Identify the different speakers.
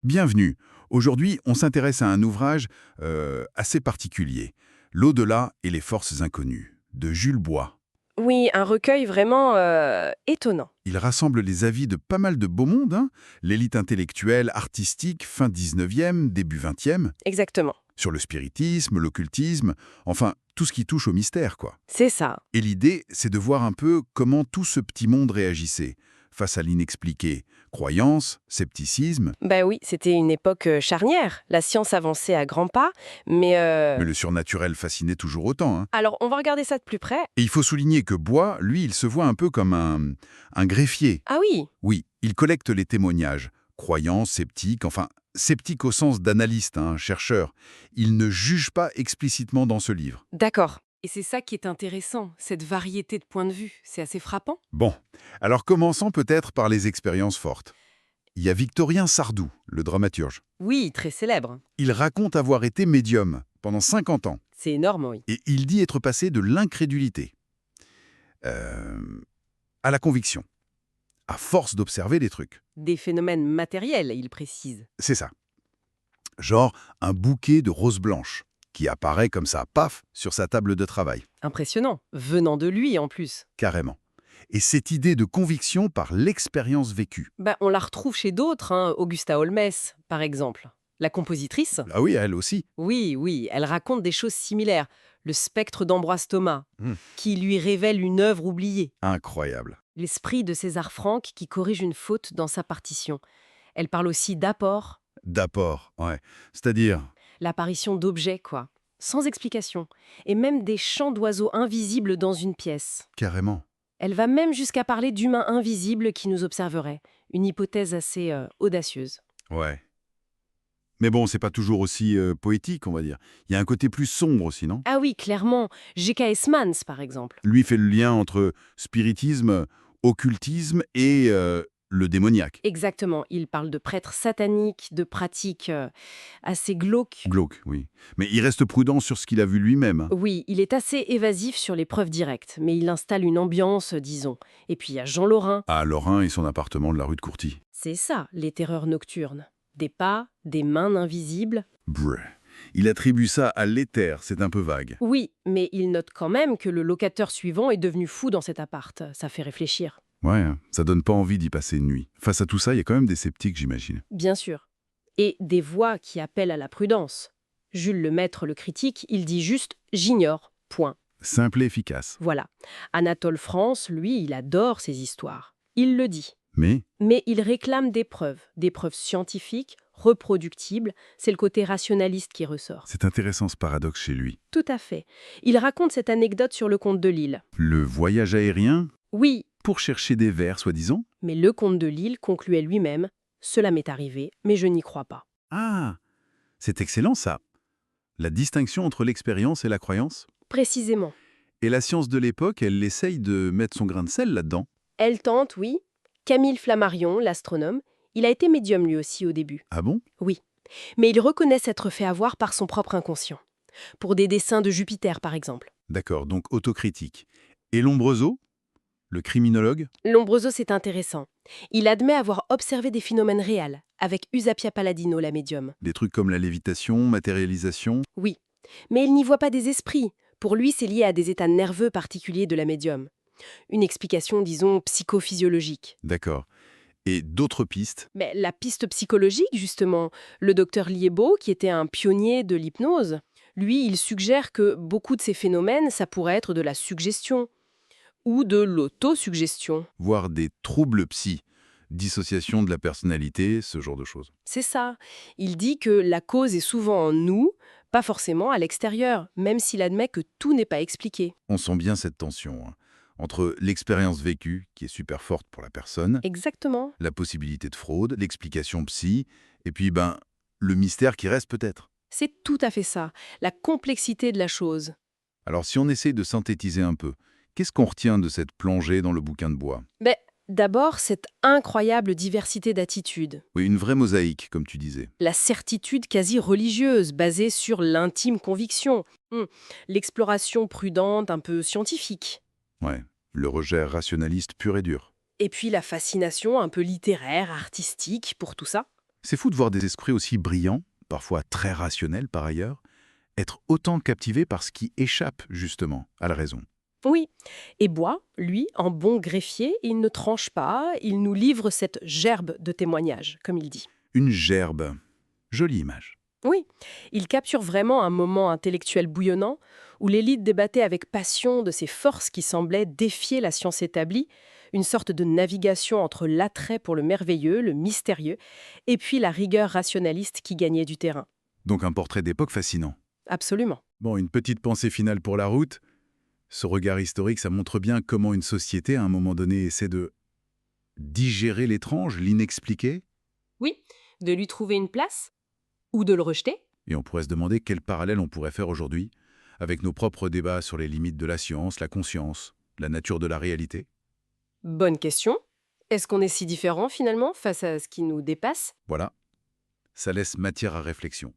Speaker 1: Bienvenue. Aujourd'hui, on s'intéresse à un ouvrage assez particulier, L'au-delà et les forces inconnues, de Jules Bois.
Speaker 2: Oui, un recueil vraiment étonnant.
Speaker 1: Il rassemble les avis de pas mal de beau monde, hein, l'élite intellectuelle, artistique, fin 19e, début 20e,
Speaker 2: Exactement.
Speaker 1: sur le spiritisme, l'occultisme, enfin, tout ce qui touche au mystère, quoi.
Speaker 2: C'est ça.
Speaker 1: Et l'idée, c'est de voir un peu comment tout ce petit monde réagissait face à l'inexpliqué. Croyance, scepticisme,
Speaker 2: Ben oui, c'était une époque charnière. La science avançait à grands pas, mais...
Speaker 1: mais le surnaturel fascinait toujours autant, hein.
Speaker 2: Alors, on va regarder ça de plus près.
Speaker 1: Et il faut souligner que Bois, lui, il se voit un peu comme un greffier.
Speaker 2: Ah oui,
Speaker 1: Oui, il collecte les témoignages, croyants, sceptiques, enfin, sceptiques au sens d'analyste, hein, chercheur. Il ne juge pas explicitement dans ce livre.
Speaker 2: d'accord.
Speaker 3: Et c'est ça qui est intéressant, cette variété de points de vue. C'est assez frappant.
Speaker 1: Bon, alors commençons peut-être par les expériences fortes. Il y a Victorien Sardou, le dramaturge.
Speaker 3: Oui, très célèbre.
Speaker 1: Il raconte avoir été médium pendant 50 ans.
Speaker 3: C'est énorme, oui.
Speaker 1: Et il dit être passé de l'incrédulité euh, à la conviction, à force d'observer des trucs.
Speaker 3: Des phénomènes matériels, il précise.
Speaker 1: C'est ça. Genre un bouquet de roses blanches qui apparaît comme ça, paf, sur sa table de travail,
Speaker 3: Impressionnant. Venant de lui, en plus.
Speaker 1: carrément. Et cette idée de conviction par l'expérience vécue.
Speaker 3: On la retrouve chez d'autres, hein. Augusta Holmès, par exemple. La compositrice.
Speaker 1: Ah oui, elle aussi.
Speaker 3: Oui, oui, elle raconte des choses similaires. Le spectre d'Ambroise Thomas,
Speaker 1: Hmm.
Speaker 3: qui lui révèle une œuvre oubliée.
Speaker 1: Incroyable.
Speaker 3: L'esprit de César Franck qui corrige une faute dans sa partition. Elle parle aussi d'apport,
Speaker 1: D'apport, ouais. C'est-à-dire,
Speaker 3: l'apparition d'objets, quoi. Sans explication. Et même des chants d'oiseaux invisibles dans une pièce.
Speaker 1: carrément.
Speaker 3: Elle va même jusqu'à parler d'humains invisibles qui nous observeraient. Une hypothèse assez audacieuse.
Speaker 1: Ouais. Mais bon, c'est pas toujours aussi poétique, on va dire. Il y a un côté plus sombre aussi, non?
Speaker 3: Ah oui, clairement. G.K.S. Mans, par exemple.
Speaker 1: Lui fait le lien entre spiritisme, occultisme et le démoniaque.
Speaker 3: Exactement. Il parle de prêtres sataniques, de pratiques assez glauques.
Speaker 1: Glauque, oui. Mais il reste prudent sur ce qu'il a vu lui-même, hein.
Speaker 3: Oui, il est assez évasif sur les preuves directes, mais il installe une ambiance, disons. Et puis il y a Jean Lorrain.
Speaker 1: À Lorrain et son appartement de la rue de Courty.
Speaker 3: C'est ça, les terreurs nocturnes. Des pas, des mains invisibles.
Speaker 1: Brr. Il attribue ça à l'éther, c'est un peu vague.
Speaker 3: Oui, mais il note quand même que le locataire suivant est devenu fou dans cet appart. Ça fait réfléchir.
Speaker 1: Ouais, hein, ça donne pas envie d'y passer une nuit. Face à tout ça, il y a quand même des sceptiques, j'imagine.
Speaker 3: Bien sûr. Et des voix qui appellent à la prudence. Jules Lemaître le critique, il dit juste « j'ignore ». Point.
Speaker 1: Simple et efficace.
Speaker 3: Voilà. Anatole France, lui, il adore ces histoires. Il le dit.
Speaker 1: Mais,
Speaker 3: Mais il réclame des preuves scientifiques, reproductibles. C'est le côté rationaliste qui ressort.
Speaker 1: c'est intéressant ce paradoxe chez lui.
Speaker 3: Tout à fait. Il raconte cette anecdote sur le comte de Lille.
Speaker 1: Le voyage aérien,
Speaker 3: Oui,
Speaker 1: pour chercher des vers, soi-disant.
Speaker 3: mais le comte de Lille concluait lui-même « Cela m'est arrivé, mais je n'y crois pas
Speaker 1: Ah, c'est excellent ça. La distinction entre l'expérience et la croyance. ».
Speaker 3: Précisément.
Speaker 1: Et la science de l'époque, elle essaye de mettre son grain de sel là-dedans.
Speaker 3: Elle tente, oui. Camille Flammarion, l'astronome, il a été médium lui aussi au début.
Speaker 1: Ah bon?
Speaker 3: Oui. Mais il reconnaît s'être fait avoir par son propre inconscient. Pour des dessins de Jupiter, par exemple.
Speaker 1: D'accord, donc autocritique. Et Lombroso, le criminologue?
Speaker 3: Lombroso, c'est intéressant. Il admet avoir observé des phénomènes réels, avec Usapia Palladino, la médium.
Speaker 1: Des trucs comme la lévitation, matérialisation.
Speaker 3: Oui. Mais il n'y voit pas des esprits. Pour lui, c'est lié à des états nerveux particuliers de la médium. Une explication, disons, psychophysiologique.
Speaker 1: D'accord. Et d'autres pistes?
Speaker 3: Mais la piste psychologique, justement, le docteur Liébeau, qui était un pionnier de l'hypnose, lui, il suggère que beaucoup de ces phénomènes, ça pourrait être de la suggestion ou de l'autosuggestion.
Speaker 1: Voire des troubles psy, dissociation de la personnalité, ce genre de choses.
Speaker 3: C'est ça. Il dit que la cause est souvent en nous, pas forcément à l'extérieur, même s'il admet que tout n'est pas expliqué.
Speaker 1: On sent bien cette tension, hein, entre l'expérience vécue, qui est super forte pour la personne,
Speaker 3: Exactement.
Speaker 1: la possibilité de fraude, l'explication psy, et puis, le mystère qui reste peut-être.
Speaker 3: C'est tout à fait ça, la complexité de la chose.
Speaker 1: Alors si on essaye de synthétiser un peu, qu'est-ce qu'on retient de cette plongée dans le bouquin de Bois?
Speaker 3: Mais d'abord, cette incroyable diversité d'attitudes.
Speaker 1: Oui, une vraie mosaïque, comme tu disais.
Speaker 3: La certitude quasi religieuse, basée sur l'intime conviction. L'exploration prudente, un peu scientifique.
Speaker 1: Ouais, le rejet rationaliste pur et dur.
Speaker 3: Et puis la fascination un peu littéraire, artistique, pour tout ça.
Speaker 1: C'est fou de voir des esprits aussi brillants, parfois très rationnels par ailleurs, être autant captivés par ce qui échappe justement à la raison.
Speaker 3: Oui. Et Bois, lui, en bon greffier, il ne tranche pas, il nous livre cette gerbe de témoignages, comme il dit.
Speaker 1: Une gerbe. Jolie image.
Speaker 3: Oui, il capture vraiment un moment intellectuel bouillonnant où l'élite débattait avec passion de ces forces qui semblaient défier la science établie, une sorte de navigation entre l'attrait pour le merveilleux, le mystérieux, et puis la rigueur rationaliste qui gagnait du terrain.
Speaker 1: Donc un portrait d'époque fascinant.
Speaker 3: Absolument.
Speaker 1: Bon, une petite pensée finale pour la route. Ce regard historique, ça montre bien comment une société, à un moment donné, essaie de digérer l'étrange, l'inexpliqué.
Speaker 3: Oui, de lui trouver une place ou de le rejeter.
Speaker 1: Et on pourrait se demander quel parallèle on pourrait faire aujourd'hui avec nos propres débats sur les limites de la science, la conscience, la nature de la réalité.
Speaker 3: Bonne question. Est-ce qu'on est si différent finalement face à ce qui nous dépasse?
Speaker 1: Voilà, ça laisse matière à réflexion.